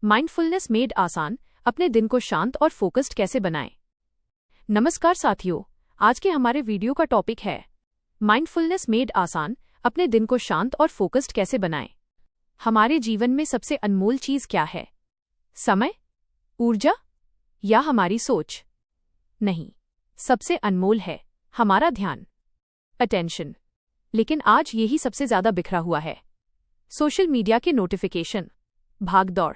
Mindfulness made आसान, अपने दिन को शांत और फोकस्ड कैसे बनाएं। नमस्कार साथियों, आज के हमारे वीडियो का टॉपिक है माइंडफुलनेस मेड आसान, अपने दिन को शांत और फोकस्ड कैसे बनाएं। हमारे जीवन में सबसे अनमोल चीज क्या है? समय, ऊर्जा या हमारी सोच? नहीं, सबसे अनमोल है हमारा ध्यान, अटेंशन। लेकिन आज यही सबसे ज्यादा बिखरा हुआ है। सोशल मीडिया के नोटिफिकेशन, भागदौड़,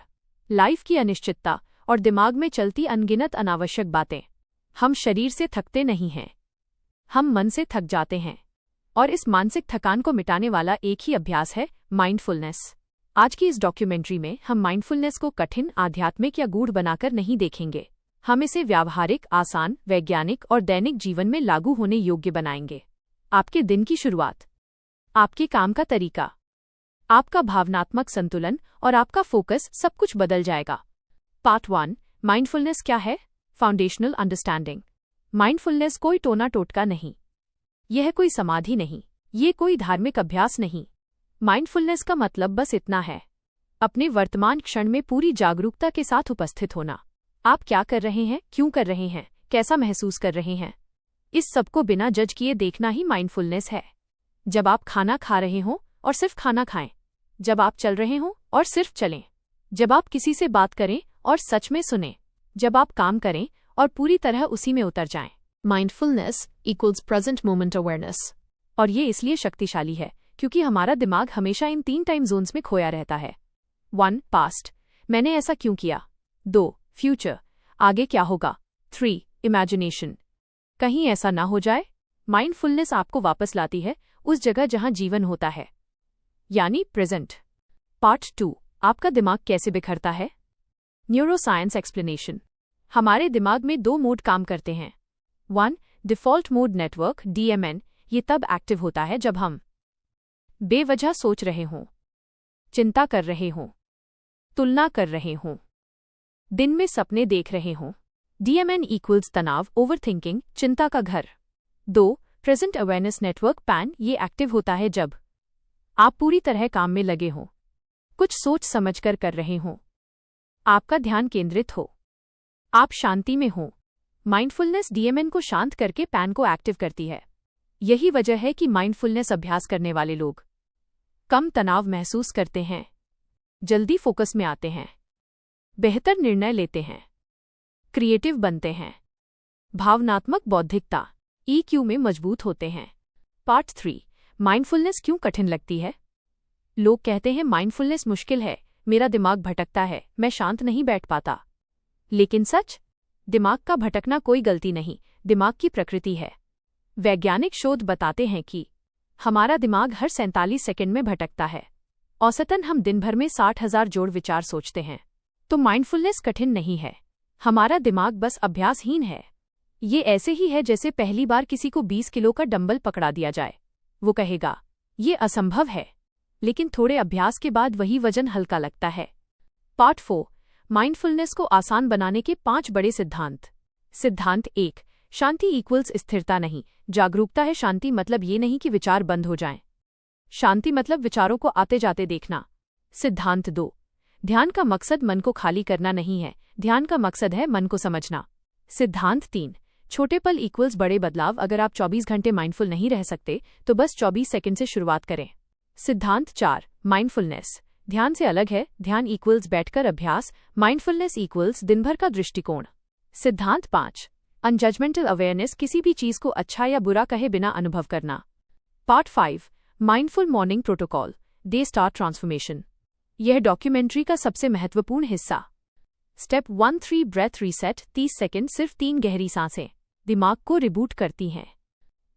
लाइफ की अनिश्चितता और दिमाग में चलती अनगिनत अनावश्यक बातें। हम शरीर से थकते नहीं हैं, हम मन से थक जाते हैं। और इस मानसिक थकान को मिटाने वाला एक ही अभ्यास है, माइंडफुलनेस। आज की इस डॉक्यूमेंट्री में हम माइंडफुलनेस को कठिन, आध्यात्मिक या गूढ़ बनाकर नहीं देखेंगे। हम इसे व्यावहारिक, आसान, वैज्ञानिक और दैनिक जीवन में लागू होने योग्य बनाएंगे। आपके दिन की शुरुआत, आपके काम का तरीका, आपका भावनात्मक संतुलन और आपका फोकस, सब कुछ बदल जाएगा। पार्ट 1, माइंडफुलनेस क्या है? Foundational understanding. माइंडफुलनेस कोई टोना टोटका नहीं, यह कोई समाधि नहीं, ये कोई धार्मिक अभ्यास नहीं। माइंडफुलनेस का मतलब बस इतना है, अपने वर्तमान क्षण में पूरी जागरूकता के साथ उपस्थित होना। आप क्या कर रहे हैं, क्यों कर रहे हैं, कैसा महसूस कर रहे हैं, इस सबको बिना जज किए देखना ही माइंडफुलनेस है। जब आप खाना खा रहे हों और सिर्फ खाना खाएं, जब आप चल रहे हों और सिर्फ चलें, जब आप किसी से बात करें और सच में सुनें, जब आप काम करें और पूरी तरह उसी में उतर जाएं। Mindfulness equals present moment awareness. और ये इसलिए शक्तिशाली है क्योंकि हमारा दिमाग हमेशा इन 3 टाइम जोन्स में खोया रहता है। 1, पास्ट, मैंने ऐसा क्यों किया। 2, फ्यूचर, आगे क्या होगा। 3, इमेजिनेशन, कहीं ऐसा ना हो जाए। माइंडफुलनेस आपको वापस लाती है उस जगह जहां जीवन होता है, यानी प्रेजेंट। पार्ट 2, आपका दिमाग कैसे बिखरता है। Neuroscience explanation. हमारे दिमाग में 2 मोड काम करते हैं। 1, डिफ़ॉल्ट मोड नेटवर्क DMN। ये तब एक्टिव होता है जब हम बेवजह सोच रहे हों, चिंता कर रहे हों, तुलना कर रहे हों, दिन में सपने देख रहे हों। DMN इक्वल्स तनाव, ओवरथिंकिंग, चिंता का घर। 2, प्रेजेंट अवेयरनेस नेटवर्क PAN। ये एक्टिव होता है जब आप पूरी तरह काम में लगे हों, कुछ सोच समझकर कर रहे हों, आपका ध्यान केंद्रित हो, आप शांति में हों। माइंडफुलनेस DMN को शांत करके PAN को एक्टिव करती है। यही वजह है कि माइंडफुलनेस अभ्यास करने वाले लोग कम तनाव महसूस करते हैं, जल्दी फोकस में आते हैं, बेहतर निर्णय लेते हैं, क्रिएटिव बनते हैं, भावनात्मक बौद्धिकता EQ में मजबूत होते हैं। पार्ट 3, माइंडफुलनेस क्यों कठिन लगती है। लोग कहते हैं माइंडफुलनेस मुश्किल है, मेरा दिमाग भटकता है, मैं शांत नहीं बैठ पाता। लेकिन सच, दिमाग का भटकना कोई गलती नहीं, दिमाग की प्रकृति है। वैज्ञानिक शोध बताते हैं कि हमारा दिमाग हर 47 सेकंड में भटकता है। औसतन हम दिन भर में 60,000 जोड़ विचार सोचते हैं। तो माइंडफुलनेस कठिन नहीं है, हमारा दिमाग बस अभ्यासहीन है। ये ऐसे ही है जैसे पहली बार किसी को 20 किलो का डंबल पकड़ा दिया जाए, वो कहेगा ये असंभव है, लेकिन थोड़े अभ्यास के बाद वही वजन हल्का लगता है। पार्ट 4, माइंडफुलनेस को आसान बनाने के 5 बड़े सिद्धांत। सिद्धांत 1, शांति इक्वल्स स्थिरता नहीं, जागरूकता है। शांति मतलब ये नहीं कि विचार बंद हो जाएं, शांति मतलब विचारों को आते जाते देखना। सिद्धांत 2, ध्यान का मकसद मन को खाली करना नहीं है, ध्यान का मकसद है मन को समझना। सिद्धांत 3, छोटे पल इक्वल्स बड़े बदलाव। अगर आप 24 घंटे माइंडफुल नहीं रह सकते तो बस 24 सेकंड से शुरुआत करें। सिद्धांत 4, माइंडफुलनेस ध्यान से अलग है, ध्यान इक्वल्स बैठकर अभ्यास, माइंडफुलनेस इक्वल्स दिन भर का दृष्टिकोण। सिद्धांत 5, अनजजमेंटल अवेयरनेस, किसी भी चीज को अच्छा या बुरा कहे बिना अनुभव करना। Part 5, mindful morning protocol, day start transformation. यह डॉक्यूमेंट्री का सबसे महत्वपूर्ण हिस्सा। स्टेप 1, 3 ब्रेथ रीसेट, 30 सेकंड, सिर्फ 3 गहरी सांसें दिमाग को रिबूट करती हैं।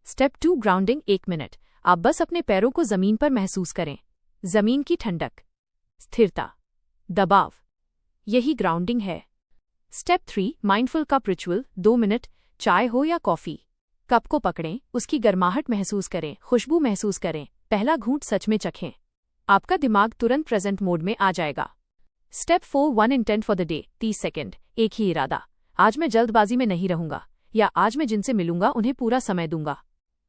स्टेप 2, ग्राउंडिंग, 1 मिनट, आप बस अपने पैरों को जमीन पर महसूस करें, जमीन की ठंडक, स्थिरता, दबाव, यही ग्राउंडिंग है। Step 3, mindful cup ritual, 2 minute, चाय हो या कॉफी, कप को पकड़ें, उसकी गर्माहट महसूस करें, खुशबू महसूस करें, पहला घूंट सच में चखें, आपका दिमाग तुरंत प्रेजेंट मोड में आ जाएगा। Step 4, 1 intent for the day, 30 second, एक ही इरादा, आज मैं जल्दबाजी में नहीं रहूंगा, या आज मैं जिनसे मिलूंगा उन्हें पूरा समय दूंगा।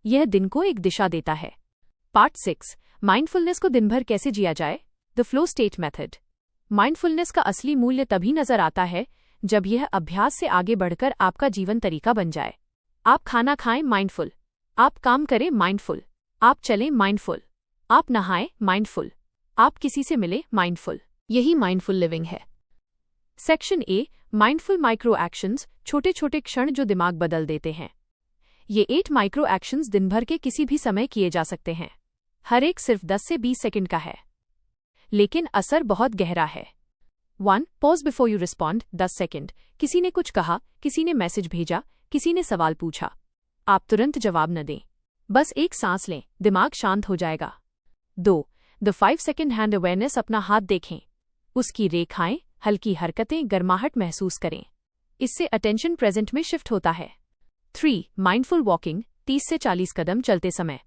यह दिन को एक दिशा देता है। पार्ट 6, माइंडफुलनेस को दिन भर कैसे जिया जाए, the flow state method. Mindfulness का असली मूल्य तभी नजर आता है जब यह अभ्यास से आगे बढ़कर आपका जीवन तरीका बन जाए। आप खाना खाएं माइंडफुल, आप काम करें माइंडफुल, आप चलें माइंडफुल, आप नहाएं माइंडफुल, आप किसी से मिले माइंडफुल। यही माइंडफुल लिविंग है। Section A, mindful micro actions, छोटे छोटे क्षण जो दिमाग बदल देते हैं। ये 8 माइक्रो एक्शंस दिन भर के किसी भी समय किए जा सकते हैं। हर एक सिर्फ 10 से 20 सेकंड का है, लेकिन असर बहुत गहरा है। 1. Pause before you respond, 10 second. किसी ने कुछ कहा, किसी ने मैसेज भेजा, किसी ने सवाल पूछा। आप तुरंत जवाब न दें, बस एक सांस लें, दिमाग शांत हो जाएगा। 2. द 5 सेकंड हैंड अवेयरनेस, अपना हाथ देखें, उसकी रेखाएं, हल्की हरकतें, गर्माहट महसूस करें। इससे अटेंशन प्रेजेंट में शिफ्ट होता है। 3. माइंडफुल वॉकिंग, 30 से 40 कदम चलते समय,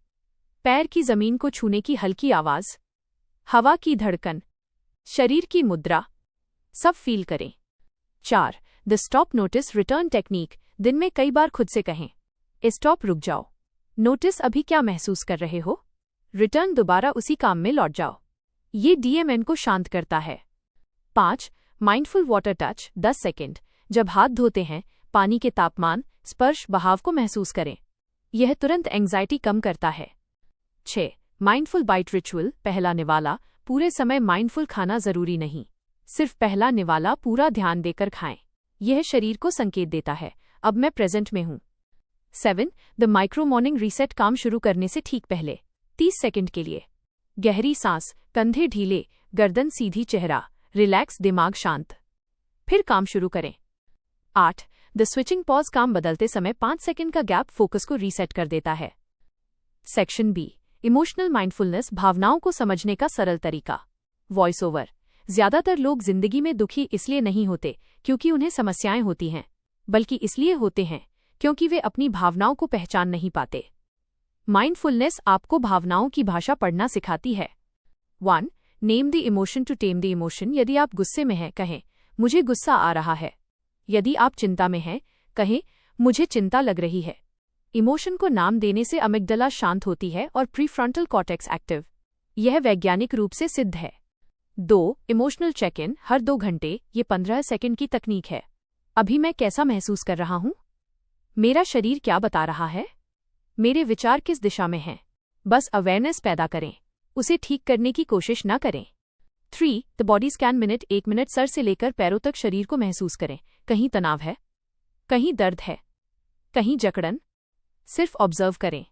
पैर की जमीन को छूने की हल्की आवाज, हवा की धड़कन, शरीर की मुद्रा, सब फील करें। 4. The stop notice return technique, दिन में कई बार खुद से कहें, स्टॉप, रुक जाओ, नोटिस अभी क्या महसूस कर रहे हो, रिटर्न, दोबारा उसी काम में लौट जाओ। ये डीएमएन को शांत करता है। 5. Mindful water touch, 10 second. जब हाथ धोते हैं, पानी के तापमान, स्पर्श, बहाव को महसूस करें। यह तुरंत एंग्जाइटी कम करता है। 6. माइंडफुल बाइट रिचुअल, पहला निवाला, पूरे समय माइंडफुल खाना जरूरी नहीं, सिर्फ पहला निवाला पूरा ध्यान देकर खाएं। यह शरीर को संकेत देता है, अब मैं प्रेजेंट में हूं। 7. द माइक्रो मॉर्निंग रीसेट, काम शुरू करने से ठीक पहले 30 सेकंड के लिए गहरी सांस, कंधे ढीले, गर्दन सीधी, चेहरा रिलैक्स, दिमाग शांत, फिर काम शुरू करें। 8. द स्विचिंग पॉज, काम बदलते समय 5 सेकंड का गैप फोकस को रीसेट कर देता है। सेक्शन बी, इमोशनल माइंडफुलनेस, भावनाओं को समझने का सरल तरीका। वॉइस ओवर, ज्यादातर लोग जिंदगी में दुखी इसलिए नहीं होते क्योंकि उन्हें समस्याएं होती हैं, बल्कि इसलिए होते हैं क्योंकि वे अपनी भावनाओं को पहचान नहीं पाते। माइंडफुलनेस आपको भावनाओं की भाषा पढ़ना सिखाती है। 1. Name the emotion to tame the emotion, यदि आप गुस्से में हैं, कहें, मुझे गुस्सा आ रहा है। यदि आप चिंता में हैं, कहें, मुझे चिंता लग रही है। इमोशन को नाम देने से अमिगडला शांत होती है और प्रीफ्रंटल कॉर्टेक्स एक्टिव। यह वैज्ञानिक रूप से सिद्ध है। 2. इमोशनल चेक इन, हर 2 घंटे, ये 15 सेकंड की तकनीक है। अभी मैं कैसा महसूस कर रहा हूं? मेरा शरीर क्या बता रहा है? मेरे विचार किस दिशा में हैं? बस अवेयरनेस पैदा करें, उसे ठीक करने की कोशिश न करें। 3. The body scan minute, 1 minute sir से लेकर पैरों तक शरीर को महसूस करें। कहीं तनाव है, कहीं दर्द है, कहीं जकड़न, सिर्फ ऑब्जर्व करें।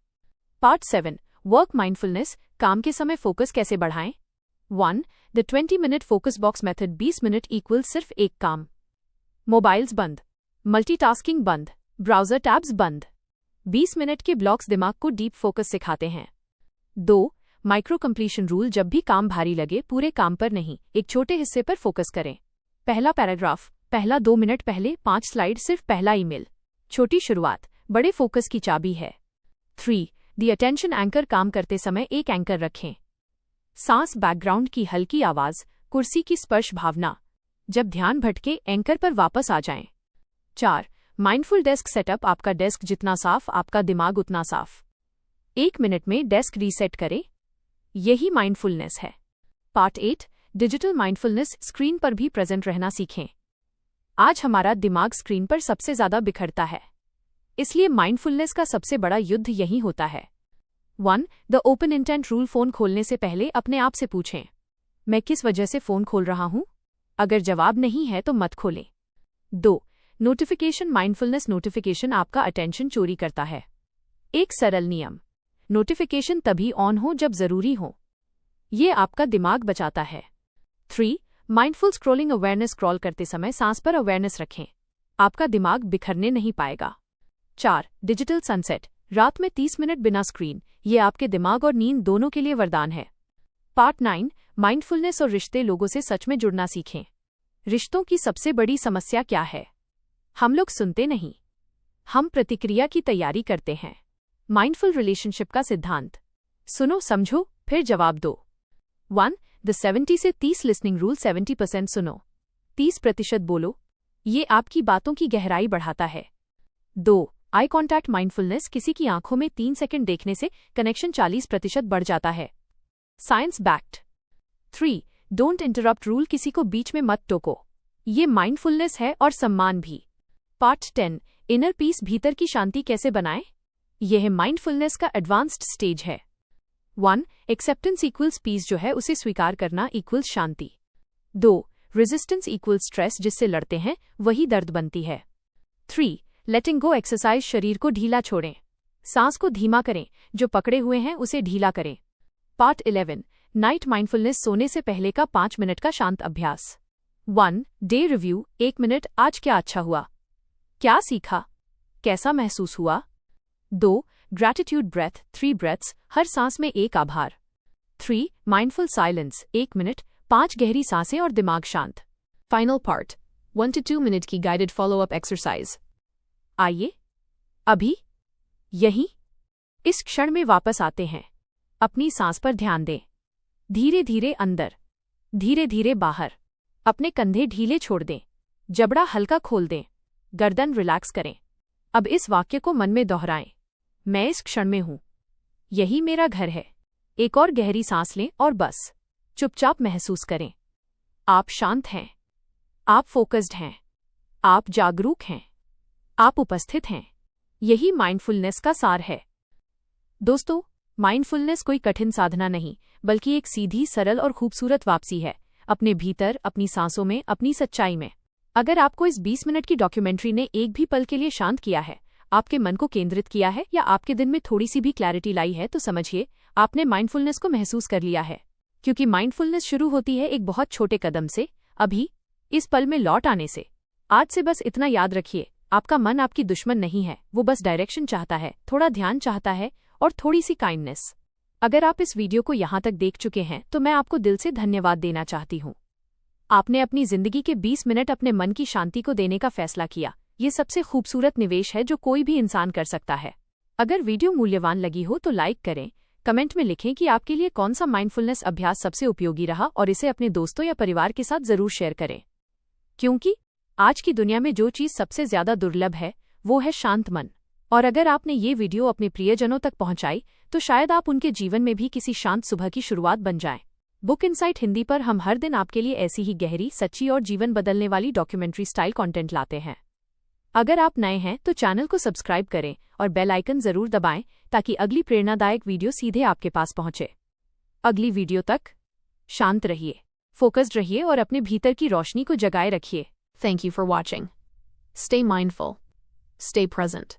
पार्ट 7, वर्क माइंडफुलनेस, काम के समय फोकस कैसे बढ़ाएं। 1. The 20 minute focus box method, 20 minute equal सिर्फ एक काम। मोबाइल्स बंद, मल्टीटास्किंग बंद, ब्राउजर टैब्स बंद। 20 मिनट के ब्लॉक्स दिमाग को डीप फोकस सिखाते हैं। 2. माइक्रो कंप्लीशन रूल, जब भी काम भारी लगे, पूरे काम पर नहीं, एक छोटे हिस्से पर फोकस करें। पहला पैराग्राफ, पहला 2 मिनट पहले, 5 स्लाइड, सिर्फ पहला ईमेल। छोटी शुरुआत बड़े फोकस की चाबी है। 3. द अटेंशन एंकर, काम करते समय एक एंकर रखें। सांस, बैकग्राउंड की हल्की आवाज, कुर्सी की स्पर्श, भावना। जब ध्यान भटके, एंकर पर वापस आ जाएं। 4. माइंडफुल डेस्क सेटअप, आपका डेस्क जितना साफ, आपका दिमाग उतना साफ। 1 मिनट में डेस्क रीसेट करें, यही माइंडफुलनेस है। पार्ट 8, डिजिटल माइंडफुलनेस, स्क्रीन पर भी प्रेजेंट रहना सीखें। आज हमारा दिमाग स्क्रीन पर सबसे ज्यादा बिखरता है, इसलिए माइंडफुलनेस का सबसे बड़ा युद्ध यही होता है। 1. The open intent rule, phone खोलने से पहले अपने आप से पूछें, मैं किस वजह से फोन खोल रहा हूं? अगर जवाब नहीं है तो मत खोलें। 2. नोटिफिकेशन माइंडफुलनेस, नोटिफिकेशन आपका अटेंशन चोरी करता है। एक सरल नियम, नोटिफिकेशन तभी ऑन हो जब जरूरी हो, ये आपका दिमाग बचाता है। 3. माइंडफुल स्क्रॉलिंग अवेयरनेस, स्क्रॉल करते समय सांस पर अवेयरनेस रखें, आपका दिमाग बिखरने नहीं पाएगा। 4. डिजिटल सनसेट, रात में 30 मिनट बिना स्क्रीन, ये आपके दिमाग और नींद दोनों के लिए वरदान है। पार्ट 9, माइंडफुलनेस और रिश्ते, लोगों से सच में जुड़ना सीखें। रिश्तों की सबसे बड़ी समस्या क्या है? हम लोग सुनते नहीं, हम प्रतिक्रिया की तैयारी करते हैं। माइंडफुल रिलेशनशिप का सिद्धांत, सुनो, समझो, फिर जवाब दो। 1. द 70 से 30 लिसनिंग रूल, 70% सुनो, 30% बोलो, ये आपकी बातों की गहराई बढ़ाता है। 2. आई कॉन्टैक्ट माइंडफुलनेस, किसी की आंखों में 3 सेकंड देखने से कनेक्शन 40% बढ़ जाता है। Science backed. 3. Don't interrupt rule, किसी को बीच में मत टोको। ये माइंडफुलनेस है और सम्मान भी। पार्ट 10, इनर पीस, भीतर की शांति कैसे बनाएं। यह माइंडफुलनेस का एडवांस्ड स्टेज है। 1. एक्सेप्टेंस इक्वल्स पीस, जो है उसे स्वीकार करना इक्वल्स शांति। 2. रेजिस्टेंस इक्वल्स स्ट्रेस, जिससे लड़ते हैं वही दर्द बनती है। 3. लेटिंग गो एक्सरसाइज, शरीर को ढीला छोड़ें, सांस को धीमा करें, जो पकड़े हुए हैं उसे ढीला करें। पार्ट 11, नाइट माइंडफुलनेस, सोने से पहले का 5 मिनट का शांत अभ्यास। 1. डे रिव्यू, 1 मिनट, आज क्या अच्छा हुआ, क्या सीखा, कैसा महसूस हुआ। 2. ग्रैटिट्यूड ब्रेथ, 3 ब्रेथ्स, हर सांस में एक आभार। 3. माइंडफुल साइलेंस, 1 मिनट, 5 गहरी सांसें और दिमाग शांत। फाइनल पार्ट, 1 to 2 मिनट की गाइडेड फॉलोअप एक्सरसाइज। आइए अभी यहीं इस क्षण में वापस आते हैं। अपनी सांस पर ध्यान दें। धीरे धीरे अंदर, धीरे धीरे बाहर। अपने कंधे ढीले छोड़ दें, जबड़ा हल्का खोल दें, गर्दन रिलैक्स करें। अब इस वाक्य को मन में दोहराएं, मैं इस क्षण में हूं, यही मेरा घर है। एक और गहरी सांस लें और बस चुपचाप महसूस करें। आप शांत हैं, आप फोकस्ड हैं, आप जागरूक हैं, आप उपस्थित हैं। यही माइंडफुलनेस का सार है। दोस्तों, माइंडफुलनेस कोई कठिन साधना नहीं, बल्कि एक सीधी, सरल और खूबसूरत वापसी है अपने भीतर, अपनी सांसों में, अपनी सच्चाई में। अगर आपको इस 20 मिनट की डॉक्यूमेंट्री ने एक भी पल के लिए शांत किया है, आपके मन को केंद्रित किया है या आपके दिन में थोड़ी सी भी क्लैरिटी लाई है, तो समझिए आपने माइंडफुलनेस को महसूस कर लिया है। क्योंकि माइंडफुलनेस शुरू होती है एक बहुत छोटे कदम से, अभी इस पल में लौट आने से। आज से बस इतना याद रखिए, आपका मन आपकी दुश्मन नहीं है, वो बस डायरेक्शन चाहता है, थोड़ा ध्यान चाहता है और थोड़ी सी काइंडनेस। अगर आप इस वीडियो को यहाँ तक देख चुके हैं तो मैं आपको दिल से धन्यवाद देना चाहती हूँ। आपने अपनी जिंदगी के 20 मिनट अपने मन की शांति को देने का फैसला किया। ये सबसे खूबसूरत निवेश है जो कोई भी इंसान कर सकता है। अगर वीडियो मूल्यवान लगी हो तो लाइक करें, कमेंट में लिखें कि आपके लिए कौन सा माइंडफुलनेस अभ्यास सबसे उपयोगी रहा और इसे अपने दोस्तों या परिवार के साथ जरूर शेयर करें। क्योंकि आज की दुनिया में जो चीज सबसे ज्यादा दुर्लभ है वो है शांत मन। और अगर आपने ये वीडियो अपने प्रियजनों तक पहुंचाई तो शायद आप उनके जीवन में भी किसी शांत सुबह की शुरुआत बन जाएं। बुक इनसाइट हिंदी पर हम हर दिन आपके लिए ऐसी ही गहरी, सच्ची और जीवन बदलने वाली डॉक्यूमेंट्री स्टाइल कंटेंट लाते हैं। अगर आप नए हैं तो चैनल को सब्सक्राइब करें और बेल आइकन जरूर दबाएं ताकि अगली प्रेरणादायक वीडियो सीधे आपके पास पहुंचे। अगली वीडियो तक शांत रहिए, फोकस्ड रहिए और अपने भीतर की रोशनी को जगाए रखिए। Thank you for watching. Stay mindful. Stay present.